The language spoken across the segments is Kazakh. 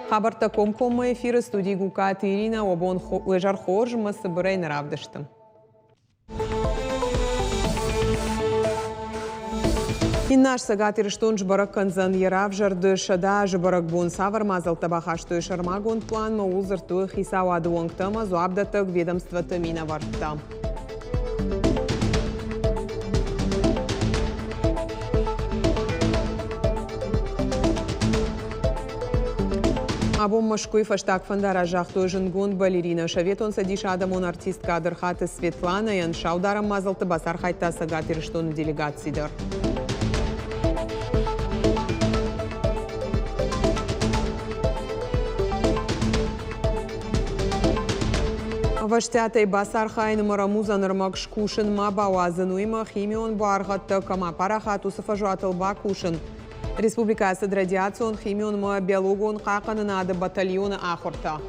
Хабарта комкома эфиры студии Гукат Ирина Обон Лежар Хорж Масабырай Наравдыштым. Иннаш сагат ирштон жбарак канзан ярав жарды шада жбарак бон савар мазал табахаштой шармагон план маулзар тух хисавады уангтама зуабдатак ведомства тамина вартта. Абом машкуй фаштак фандара жахтой жингон балерина шаветон садиш адамон артистка адырхаты Светлана ян шаударам мазалты басар хайтта сагат ирштон делегацидар. Ваштятай басар хайны марамуза нырмак шкушын ма бауазынуйма химион буаргатты кама парахату сафажуатыл бакушын. Республикасы радиацион химион ма биологон қақаны нады батальоны ахурта.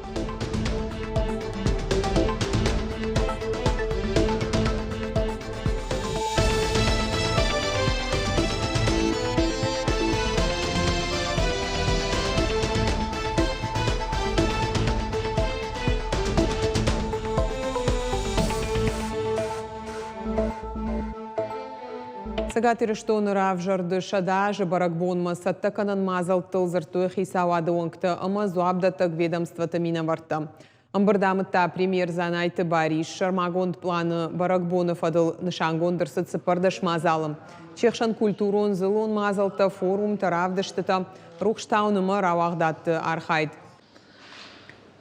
Сагат ирштон равжарды шада жбарак бонма саттаканан мазал тылзыртуй хисавады оңкты ама зуабдатак ведомства тамина варта. Амбардамытта премьер занайты бариш шармагонд планы барак бонов адыл нышангондырсы цыпардаш мазалым. Чехшан культурон зылон мазалта форум таравдыштыта рухштауныма равагдатты архайд.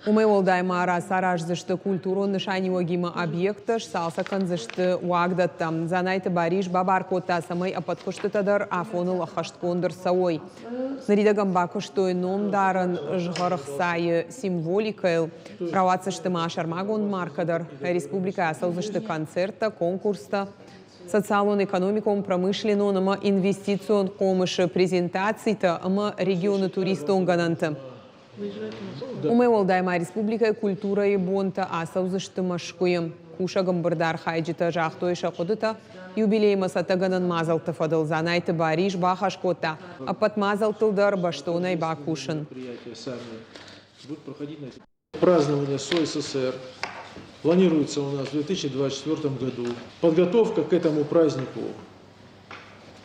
Умей олдайма арасараш зашты культурон нышаниогима объекташ салса канзашты уагдаттам. Занайты бариш бабаркота самай апатхуштытадар афоны лахашткондыр сауой. Наридагам бакуштой номдарын жғарықсайы символикайл. Равацышты шармагон маркадар. Республика асалзашты концерта, конкурста. Социалон-экономиком промышленон ама инвестицион комышы презентацийта ама регионы туристон гананты. Умей олдайма республика культура и бонта асаузышты машкуем. Куша гамбардар хайджита жахтой шақудыта. Юбилей масатаганан мазалты фадыл занайты бариш бахашкота. Апат мазалтылдар баштонай бакушын. Празднование СССР планируется у нас в 2024 году. Подготовка к этому празднику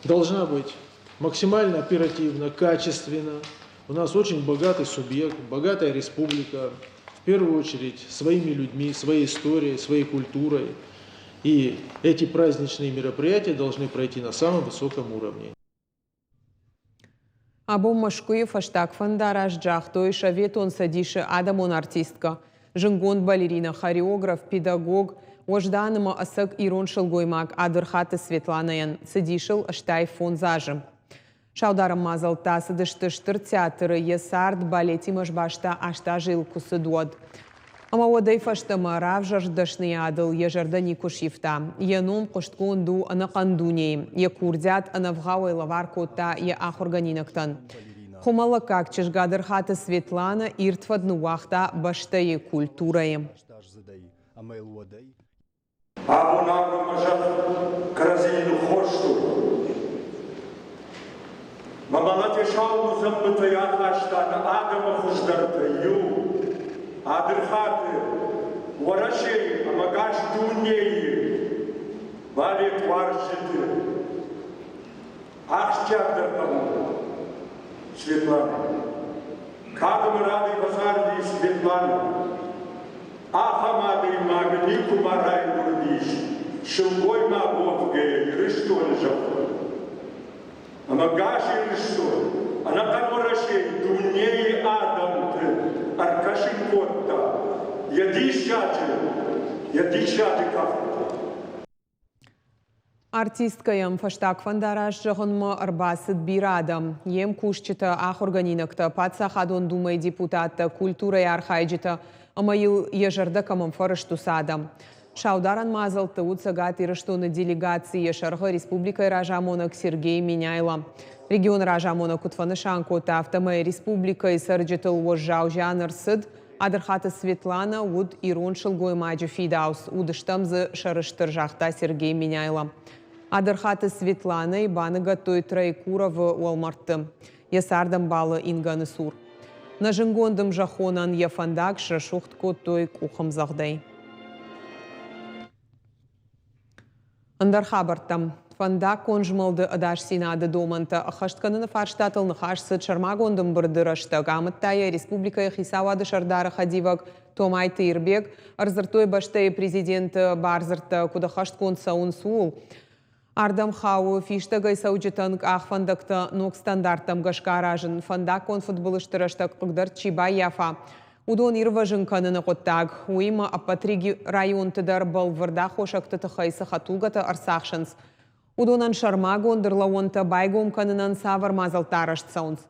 должна быть максимально оперативно, качественно. У нас очень богатый субъект, богатая республика, в первую очередь своими людьми, своей историей, своей культурой. И эти праздничные мероприятия должны пройти на самом высоком уровне. Абом машкуев фаштак фандараш джахтой шаветон садиши адамон артистка. Жингонд балерина, хореограф, педагог. Ожданыма асак ирон шылгоймак адырхаты Светланаян. Садишил аштай фон зажим. Шаударам мазал тасыдышты штыр театры есард балетимаш башта ашта жил кусыдуад. Ама одай фаштама равжардашны адыл ежарда никушифта. Еном куштконду анакандуней. Е курдят анавгауай лаваркота е ахорганинактан. Хумала как чешгадыр хаты Светлана иртфадны уахта баштае культурае. Абунагы мажат кразину хошту. Мамалати шаумузам бытая хаштана адама хуштартаю. Адырхаты, уарашей, амагаш дунеи. Валет варшиты. Ахчардартаму. Светлана. Кадым рады базарди Светлана. Ахамады магнику марай бурдиш. Шилгой мабовге, рыштон жафу. Амагаши рыштон. Она камурашей, дунеи адамты. Аркашин котта. Яди шаты кафта. Артистка ям фаштак фандараш жығынма арбасыд бирадам. Ем кушчыта ахорганинакта, патсахадон думай депутатта, культура ярхайджита, амайыл ежарда камам фарышту садам. Шаударан мазалты уцагат ирыштоны делегации Шарғы республика Ражамонок Сергей Миняйла. Регион Ражамонок Кутфанышанкота автомай республика и сарджитыл уожжау жанр сыд, Адырхаты Светлана уд ирон шылгой маджи фидаус, удыштамзы шарыштыр жахта Сергей Миняйла. Адырхаты Светлана и баныга той троекура в Уалмарты. Ясардам балы инганы сур. На жынгондым жахонан яфандак шрашухт коттой кухам зағдай. Андар хабартам. Фандак конжмалды адаш синады доманта ахаштканына фарштатылны хашсыд шармагондым бұрдырышты. Гамыттая республикая хисавады шардары хадивак Томай Тырбек, арзыртой баштай президенті барзырты куда хашткон саун суул. Ардам хау фиштагай сауджетанг ах фандакта нок стандартам гашкаражын. Фандак кон футболыштырыштак қығдар чибай яфа. Удон ирважын каныны қоттаг. Уима апатриги район тыдар балвырда хошакты тахайсы хатулгата арсақшынс. Удонан шармагондырлауынта байгом канынан савар мазалтарышт саунс.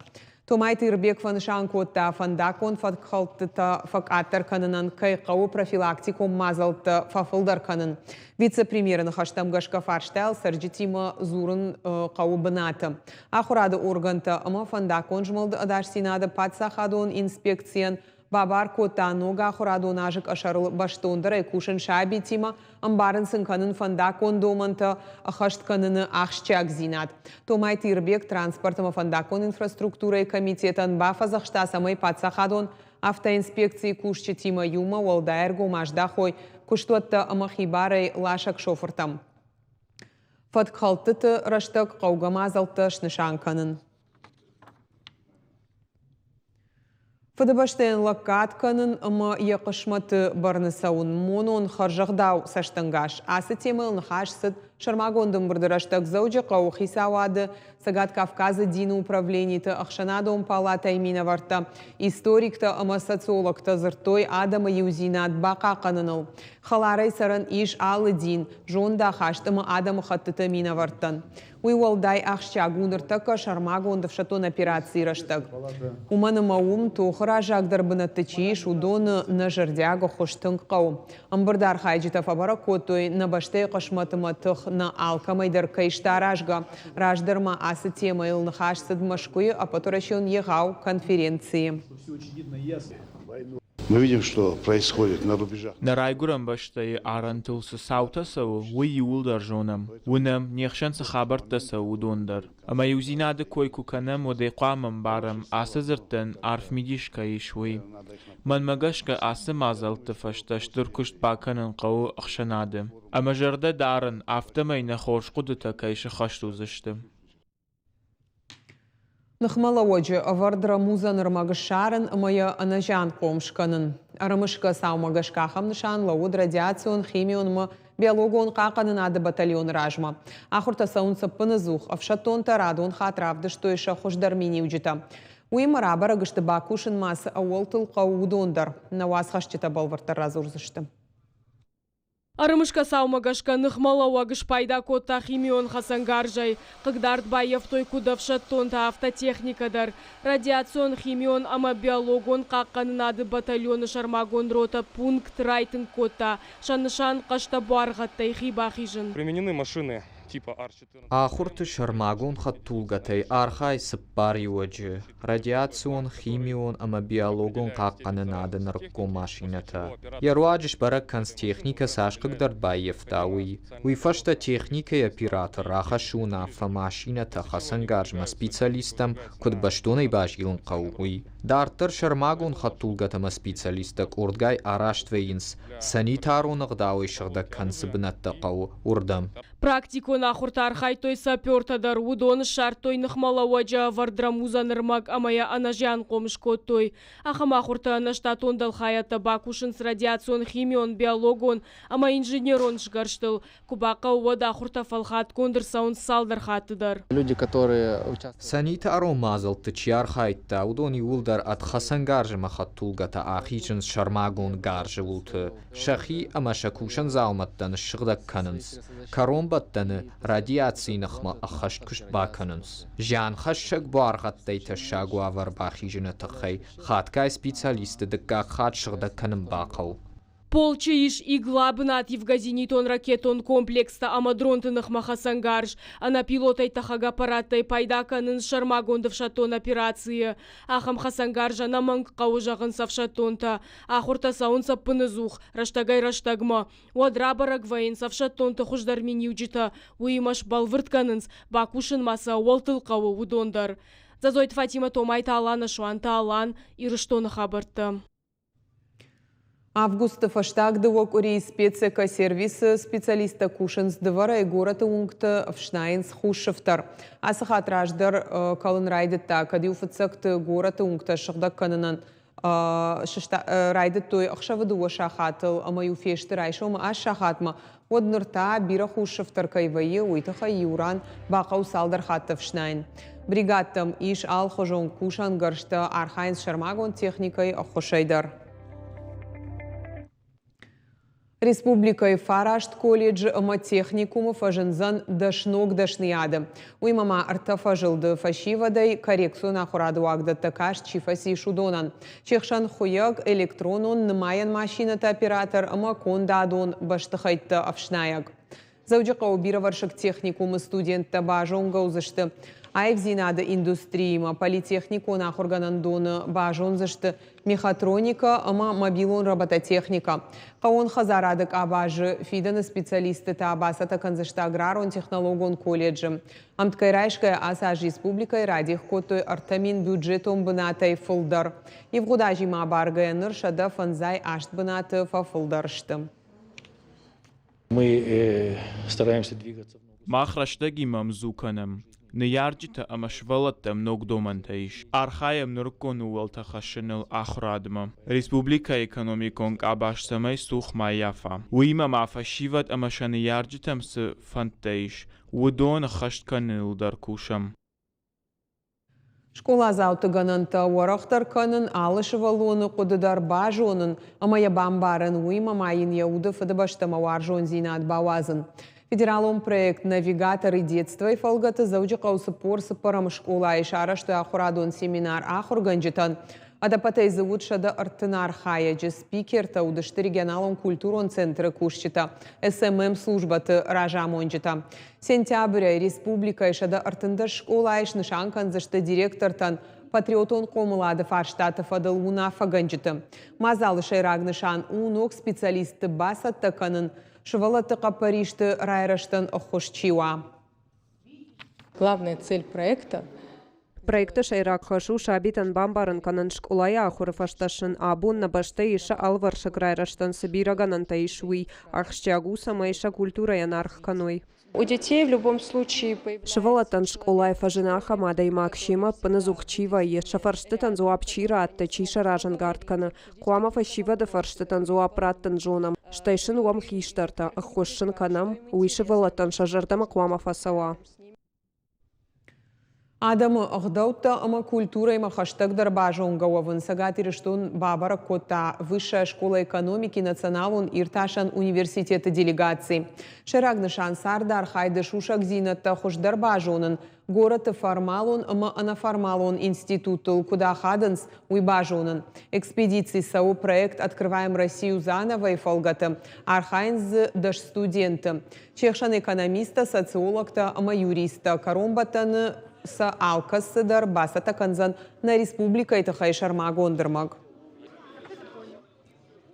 Томай Тырбек фаншан котта фандакон факхалтыта факаттар канынан кайқау профилактиком мазалты фафылдар канын. Вице-премьерін хаштамгашка фарштел сарджитима зурын қау бынаты. Ахурады органта ама фандакон жмылды адаш синады патсахадон инспекциян Бабар кота нога хорадон ажык ашарыл баштондырай кушын шаби тима амбарын сынканын фандакон доманта ахаштканыны ахшчак зинат. Томай Тырбек транспортыма фандакон инфраструктурай комитетан бафазахшта самай патсахадон автоинспекции кушчы тима юма уалдаэрго маждахой куштуатта амахибарай лашак шофыртам. Фадкалтыты раштак қаугамазалты шнышанканын. Фадабаштайын лакатканын ама яқышматы барны сауын монон харжағдау саштангаш. Асы темылын хашсыд шармагондым бұрдыраштак зауджа қау хисауады Сагат Кавказы дины управленийті ақшанадом палата имина варта. Историкта ама социологта зыртой адама юзинат бақа қаныныл. Халарай саран иш алы дин, жонда хаштымы адамы хаттыты мина вартан. Уйвалдай ақшча гундыртака шармагондов шатон операции раштак. Уманы маум тохыра жагдарбына тычиш удоны на жардяга хоштың қау. Амбырдар хайджита фабара котой на баштай қашматыма тых на алкамайдар кайшта ражга. Раждарма асы тема илны хашсыд машкуи, а потуращен егау конференции. Мы видим, что происходит на рубежах. На райгурам баштай арантулсы саутасау, уй юлдар жонам. Унам нехшансы хабартаса удондар. Ама юзинады койку канам одекамам барам асазыртын арфмидишка ишуи. Ман магашка асы мазалты фашташ дуркушт баканын қау ақшанады. Ама жарда дарын автомайна хош қудыта кайшы хаштузышты. Нахмала оджи авардра муза нормагашарен моя анажан комшканын. Арамышка саумагашкахам нышан лауд радиацион химион ма биологон қақанын ады батальон ражма. Ахурта саунца пынызух, авшатон тарадон хатравды что иша хошдармини уджита. Уима рабара гышты бакушын масы ауалтыл қаудондар. Наваз хашчита балвартар разурзышты. Арымышка саумагашка нахмалауагыш пайда котта химион хасангаржай, қыгдард байев той кудавшат тонта автотехникадар, радиацион химион ама биологон қаққанынады батальоны шармагон рота пункт райтын котта, шанышан қашта барғаттай хибахижын. Применены машины типа Ар-14. Ахурты шармагон хаттулгатай архай сыппари уаджи, радиацион химион ама биологон қаққанынады нарко машината. Яруаджиш бара констехника сашқыгдар байефтауи. Уйфашта техника и оператор рахашуна фа машината хасангаржма специалистам код баштоной бажилн қауи. Дартыр шармагон хаттулгатама специалистак урдгай араштвейнс санитарон ығдауи шығда кансыбынатта қау урдам. Практико нахуртар хайтой сапёртадар удон шартой нахмалауаджа вардрамуза нырмак амая анажан комшкотой. Ахамахурта наштатондал хаята бакушин с радиацион химион биологон ама инженерон шгарштыл. Кубака уада ахурта фалхат кондырсаун салдар хатыдар. Люди, которые участвуют... Санитарон мазал тычяр хайта удони улдар от хасангаржма хаттулгата ахичен шармагон гаржы улты. Шахи ама шакушан зауматтан шығда канынс. Баттаны радиации нахма ахашт кушт баканынс. Жан хашшак барғаттай ташагу авар бахижыны тахай хаткай специалисты дыкка хатшығда канын бақау. Полчаиш игла бнат евгазинитон ракетон комплекста амадронтынах махасангарж, ана пилотай тахага аппараттай пайдаканын шармагондов шатон операции. Ахам хасангаржа наманг қауыжағын савшатонта, ахурта саунса пынызух, раштагай раштагма. Уадрабараг вайын савшатонта хуждармин юджита, уимаш балвыртканынс, бакушын маса уалтыл қауы удондар. Зазойт Фатима Томай Талана Шуан Талан Ирыштоны хабарты. Августа фаштагдывок урей спецека сервисы специалиста кушенс двора и город унгта в Шнайнс хушевтар. Асахат раждар калын райдетта, кади уфацакты город унгта шахда кананан райдет той ахшавыдуа шахатыл, ама юфешты райшома аш шахатма. Однырта бира хушевтар кайвайы уйтаха юран бақау салдар хатты в Шнайн. Бригаттам иш ал хожон кушан гаршта Архайнс Шармагон техникой ахошайдар. Республикой Фарашт колледж ама техникумы фажынзан дашнок дашнияды. Уймама арта фажылды фашивадай коррекцию нахураду агдатта каш чифаси шудонан. Чехшан хуяг электронун нымаян машината оператор ама кондадун баштыхайтты авшнаяг. Зауджаqa убира варшак техникумы студентта бажонга узышты. Айвзинады индустриима политехнику нахурганандоны бажон зышты мехатроника ама мобилон робототехника. Қауын хазарадык абажы фиданы специалисты табасата канзышты аграрон технологон колледжі. Амткайрайшкая асаж республикай радих котой артамин бюджетом бынатай фылдар. Евгудажима баргая ныршада фанзай ашт бынаты фафылдаршты. Мы стараемся двигаться. Махраштаги мамзуканам. Ньярджита амашвалатам ногдомантаиш. Архаям нуркону валтахашинил ахрадма. Республика экономикон абашсамай сух маяфа. Уима мафашиват амашани ярджитам с фантаиш. Удон хаштканил даркушам. Школа заутыганынта уарахтар канын алышы валуыны кудыдар бажонын, амая бамбарын уйма майын яуды фыдыбаштама варжон зинат бауазын. Федералом проект «Навигаторы детства» и фалгаты заучикау сыпорсы парам школа и шара, что ахурадон семинар ахурганджитан. Адапатай зовут шада артынар хаяджи спикер-то удышты регионалом культурон центры кушчита, СММ-службаты ражамонджита. Сентября республика и шада артында школа иш нышанкан зашты директор-тан патриотон комылады фарштатов адыл уна фаганджита. Мазалы шайраг нышан унок специалисты басатта канын шывалатыка Парижты райраштан охошчиуа. Главная цель проекта Проекта шайрак хашу шабитан бамбарын канан школая ахурфашташын абун на баште иша алваршак райраштан собираганан таишуи архщагу самайша культура янарх каной. у детей в любом случае Швалатан школай фажина хамада и макшима паназухчива и шафарштетан зуапчира аттачиша ражангарткана. Куама фашива да фарштетан зуапраттан жонам. Штайшин уам хиштарта, ахошшин канам, уишевалатан шажардама куама фасава. Адамы ағдаутта ама культура има хаштагдар бажонга уавын сагатири штун бабара кота Высшая школа экономики националун ирташан университеты делегации. Шерагнышан сардар хайды шушак зинатта хошдар бажонын город формалун ама анаформалун институтул куда хадынс уй бажонын. Экспедиции САУ проект «Открываем Россию заново» и фолгата архайнз даш студенты. Чехшан экономиста, социологта ама юриста Каромбатаны са алкасыдар басата канзан на республика Итахай Шармагондермаг.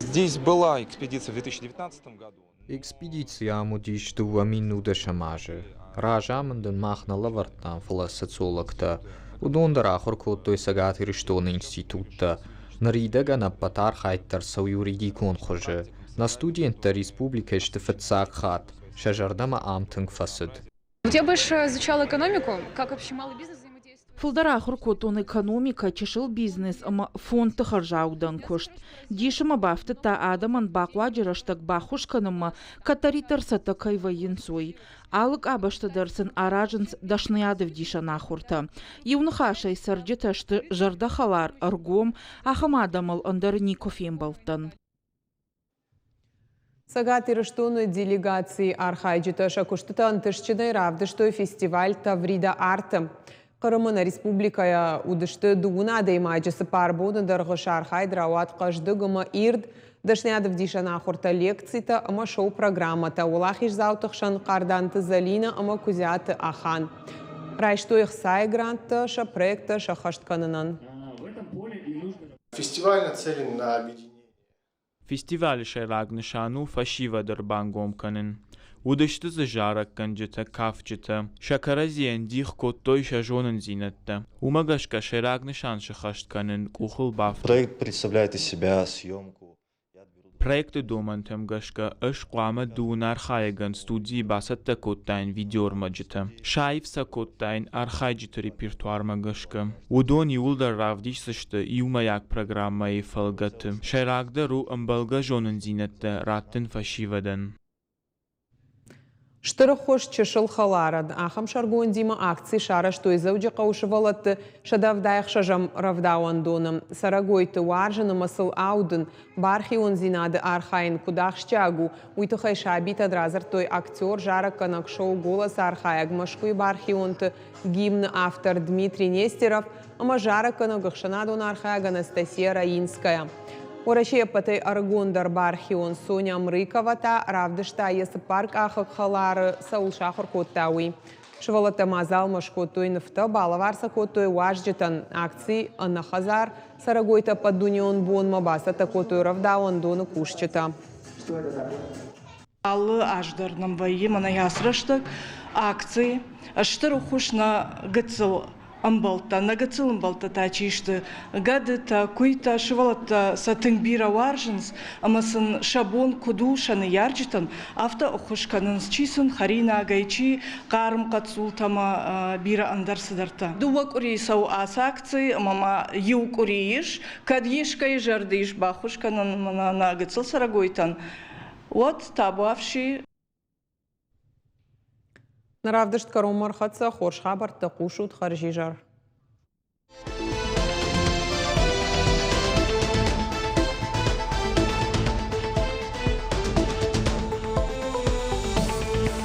Здесь была экспедиция в 2019 году. Экспедиция амудиш дуа минуда шамажи. Ражамандан махна лавартан фала социологта. Удондар ахуркот той сагати риштон института. Наридага на патар хайтар сау юридикон хоже. На студента республика штефацак хат. Шажардама амтынг фасад. Я больше изучала экономику, как вообще малый бизнес взаимодействует. Фылдара хуркотон экономика чешил бизнес, ама фонд тахаржаудан кошт. Дишама бафты та адаман бакваджираштак бахушканама катаритарса такай военсой. Алык абаштадарсын аражынс дашныядов дишанахурта. Юнхашай сарджиташты жардахалар аргом, ахамадамал андарни кофембалтан. Сагатири штуны делегации архайджиташа куштытан тышчыдай равдыштой фестиваль Таврида арты. Қырымына республикая удышты дуына даймайджысы парбоны дарғыш архайдра уат қаждығыма ирд дашнядов дишана хурта лекцията ама шоу программата. Улахиш заутықшан қарданты залина ама кузяты ахан. Райштой сай гранта ша проекта ша хаштканынан. Фестиваль нацелен на объединение. Фестиваль шайрагнышану фашива дырбангом канын. ودشت زجارك كنجتا كافجتا شكرا زين ديخ كوتوي شجونن زينتا وما قشكا شراك نشان شخشت كانن كوخل باف. Проект представляет из себя съемку. Проект دومنتم قشكا اش قوامة دونار خايغن ستودي باستا كوتاين فيديور مجتا شايف سا كوتاين ارخايجت ريبرتوار مقشكا ودون يولدر رافديش سشتا يوما ياك программа يفلغت شراك درو امبلغا جونن زينتا راتن فشيودن. Штыры хош чешыл халарад, ахам шаргуан дима акции шара, что из ауди каушевалат шадавдаях шажам равдауан доном. Сарагойты варжана масыл ауден, бархи он зинады архайн кудах штягу, уйтухай шабит адразар той актер жара канак шоу голос архаяг машку и бархи онты гимн автор Дмитрий Нестеров, ама жара канак гахшанадон архаяг Анастасия Раинская. Урачия патай аргондар бархион Соня Мрыковата, равдышта есі парк ахық халары саул шахыр коттауи. Шывалата мазал машкотой нефта балаварса котой важджетан акции анна хазар, сарагойта падунион бон мабасата котой равдауан дону кушчета. Аллы аждарным вайы мана ясраштык акции, аштыр ухуш на гыцыл амбалта, на гыцыл амбалта тачишты, гадыта, куйта, шывалата сатыңбира варжынс, амасын шабон куду шаны ярджитан, авто ухушканынс чисын харина агайчи, қарым қатсултама бира андарсыдарта. Дувак ури сау ас акции, мама юк урииш, кад ешкай жардыш бахушканын на гыцыл сарагойтан. Вот табавши. Наравдышт каромар хатса хорш хабар тақушут харжижар.